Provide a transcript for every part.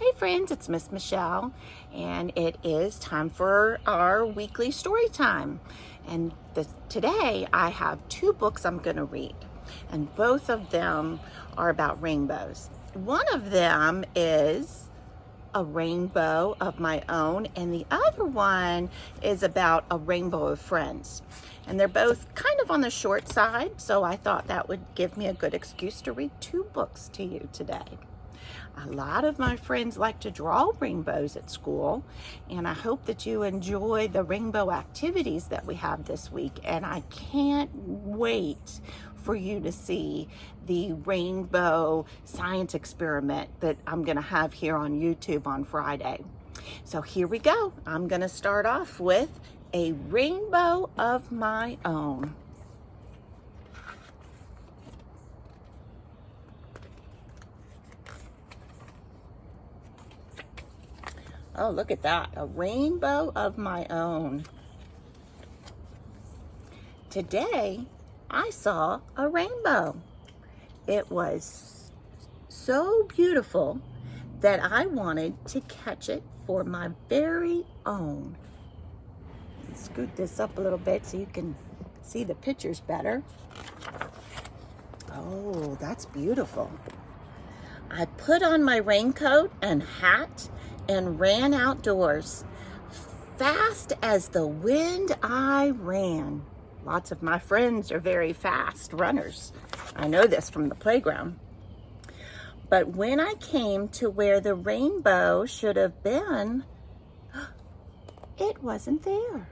Hey friends, it's Ms Michele, and it is time for our weekly story time. And today I have two books I'm going to read, and both of them are about rainbows. One of them is a rainbow of my own, and the other one is about a rainbow of friends. And they're both kind of on the short side, so I thought that would give me a good excuse to read two books to you today. A lot of my friends like to draw rainbows at school, and I hope that you enjoy the rainbow activities that we have this week. And I can't wait for you to see the rainbow science experiment that I'm going to have here on YouTube on Friday. So here we go. I'm going to start off with a rainbow of my own. Oh, look at that, a rainbow of my own. Today, I saw a rainbow. It was so beautiful that I wanted to catch it for my very own. Scoot this up a little bit so you can see the pictures better. Oh, that's beautiful. I put on my raincoat and hat and ran outdoors. Fast as the wind I ran. Lots of my friends are very fast runners. I know this from the playground. But when I came to where the rainbow should have been, it wasn't there.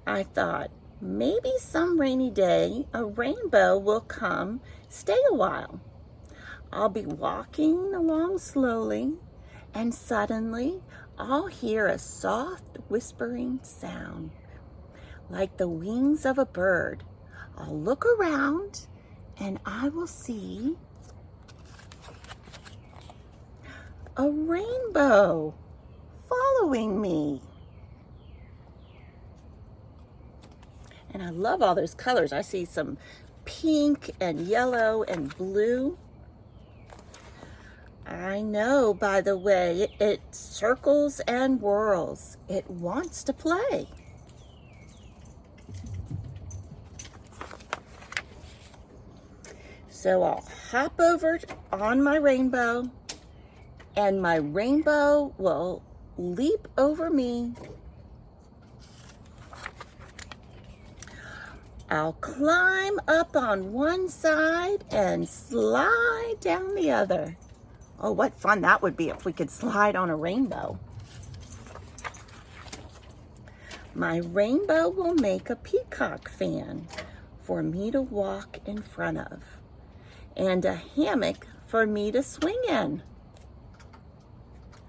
I thought, maybe some rainy day a rainbow will come, stay a while. I'll be walking along slowly, and suddenly I'll hear a soft whispering sound, like the wings of a bird. I'll look around and I will see a rainbow following me. And I love all those colors. I see some pink and yellow and blue. I know, by the way, it circles and whirls. It wants to play. So I'll hop over on my rainbow, and my rainbow will leap over me. I'll climb up on one side and slide down the other. Oh, what fun that would be if we could slide on a rainbow. My rainbow will make a peacock fan for me to walk in front of, and a hammock for me to swing in.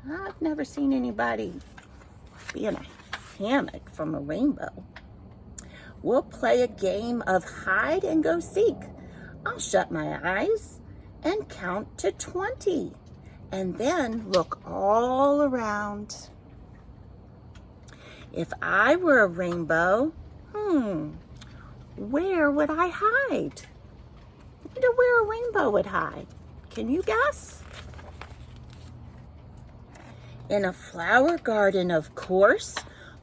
I've never seen anybody be in a hammock from a rainbow. We'll play a game of hide and go seek. I'll shut my eyes and count to 20, and then look all around. If I were a rainbow, where would I hide? I wonder where a rainbow would hide. Can you guess? In a flower garden, of course.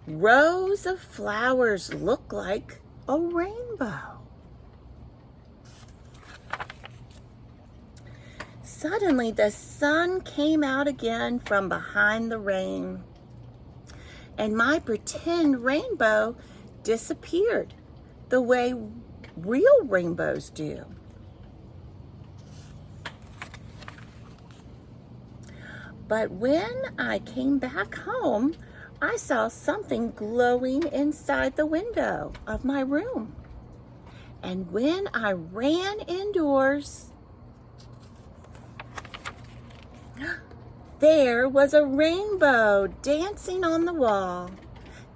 Rows of flowers look like a rainbow. Suddenly, the sun came out again from behind the rain, and my pretend rainbow disappeared the way real rainbows do. But when I came back home, I saw something glowing inside the window of my room. And when I ran indoors, there was a rainbow dancing on the wall.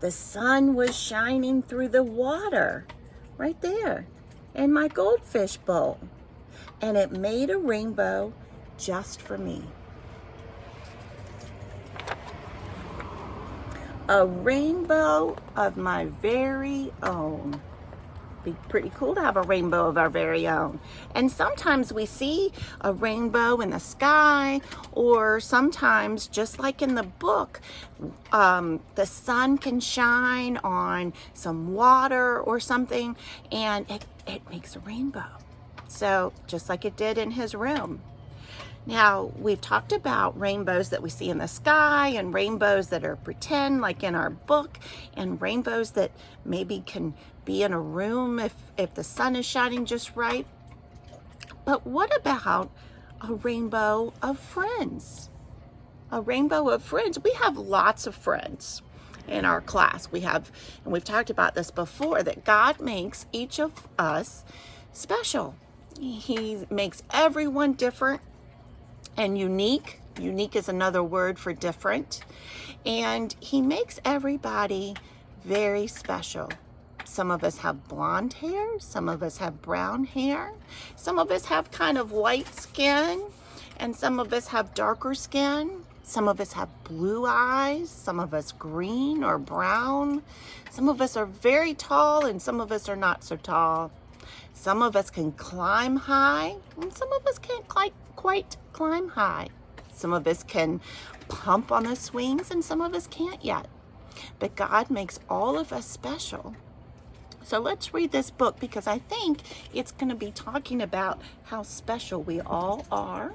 The sun was shining through the water right there in my goldfish bowl. And it made a rainbow just for me. A rainbow of my very own. Be pretty cool to have a rainbow of our very own. And sometimes we see a rainbow in the sky, or sometimes, just like in the book, the sun can shine on some water or something, and it makes a rainbow. So just like it did in his room. Now, we've talked about rainbows that we see in the sky, and rainbows that are pretend, like in our book, and rainbows that maybe can be in a room if the sun is shining just right. But what about a rainbow of friends? A rainbow of friends. We have lots of friends in our class. We have, and we've talked about this before, that God makes each of us special. He makes everyone different and unique. Unique is another word for different. And he makes everybody very special. Some of us have blonde hair. Some of us have brown hair. Some of us have kind of light skin. And some of us have darker skin. Some of us have blue eyes. Some of us green or brown. Some of us are very tall, and some of us are not so tall. Some of us can climb high, and some of us can't quite climb high. Some of us can pump on the swings, and some of us can't yet. But God makes all of us special. So let's read this book, because I think it's going to be talking about how special we all are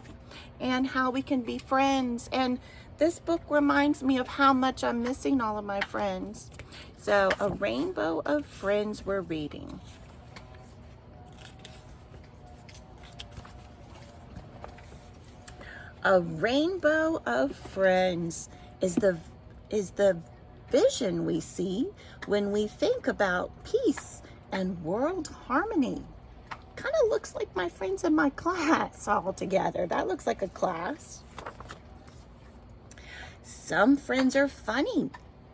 and how we can be friends. And this book reminds me of how much I'm missing all of my friends. So, A Rainbow of Friends we're reading. A rainbow of friends is the vision we see when we think about peace and world harmony. Kind of looks like my friends in my class all together. That looks like a class. Some friends are funny.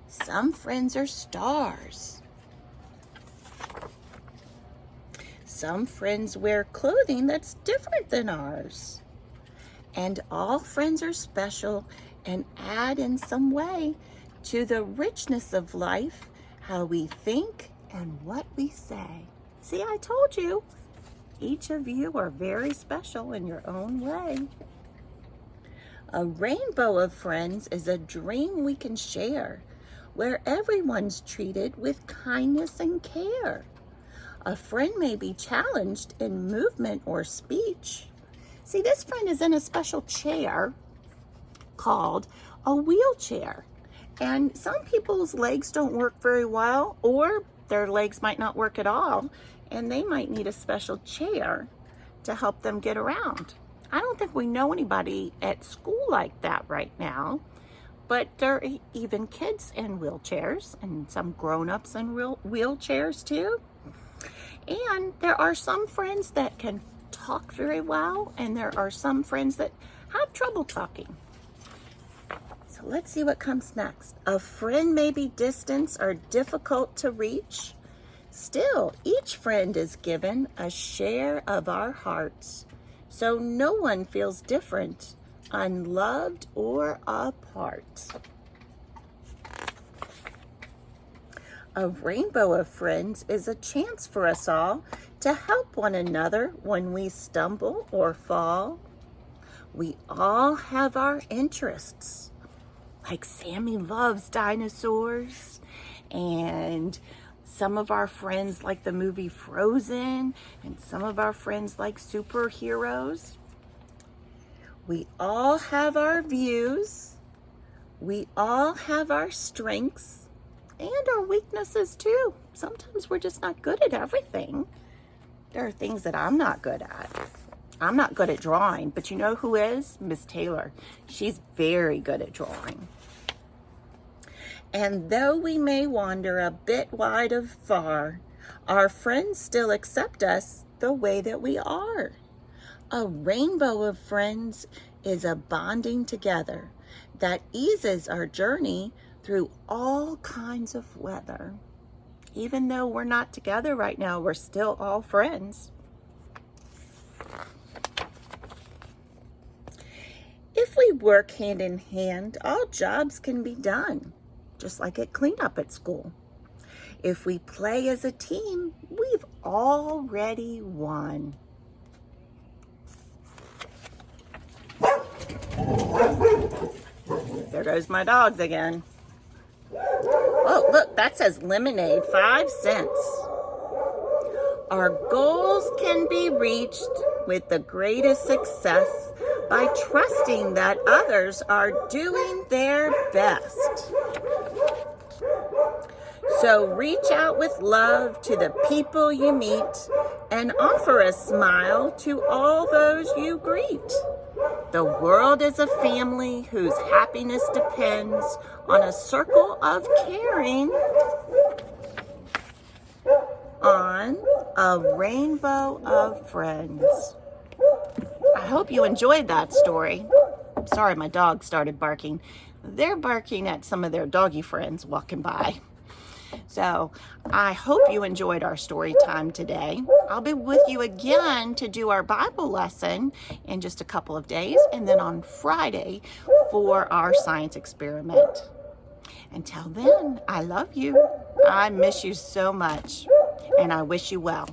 Some friends are stars. Some friends wear clothing that's different than ours. And all friends are special and add in some way to the richness of life, how we think and what we say. See, I told you, each of you are very special in your own way. A rainbow of friends is a dream we can share, where everyone's treated with kindness and care. A friend may be challenged in movement or speech. See, this friend is in a special chair called a wheelchair. And some people's legs don't work very well, or their legs might not work at all, and they might need a special chair to help them get around. I don't think we know anybody at school like that right now, but there are even kids in wheelchairs, and some grown-ups in wheelchairs too. And there are some friends that can talk very well, and there are some friends that have trouble talking. So let's see what comes next. A friend may be distant or difficult to reach. Still, each friend is given a share of our hearts, so no one feels different, unloved, or apart. A rainbow of friends is a chance for us all to help one another when we stumble or fall. We all have our interests. Like Sammy loves dinosaurs, and some of our friends like the movie Frozen, and some of our friends like superheroes. We all have our views. We all have our strengths and our weaknesses too. Sometimes we're just not good at everything. There are things that I'm not good at. I'm not good at drawing, but you know who is? Ms. Taylor. She's very good at drawing. And though we may wander a bit wide of far, our friends still accept us the way that we are. A rainbow of friends is a bonding together that eases our journey through all kinds of weather. Even though we're not together right now, we're still all friends. If we work hand in hand, all jobs can be done, just like at cleanup at school. If we play as a team, we've already won. There goes my dogs again. Oh, look, that says lemonade, 5 cents. Our goals can be reached with the greatest success by trusting that others are doing their best. So reach out with love to the people you meet and offer a smile to all those you greet. The world is a family whose happiness depends on a circle of caring, on a rainbow of friends. I hope you enjoyed that story. Sorry, my dog started barking. They're barking at some of their doggy friends walking by. So I hope you enjoyed our story time today. I'll be with you again to do our Bible lesson in just a couple of days, and then on Friday for our science experiment. Until then, I love you. I miss you so much, and I wish you well.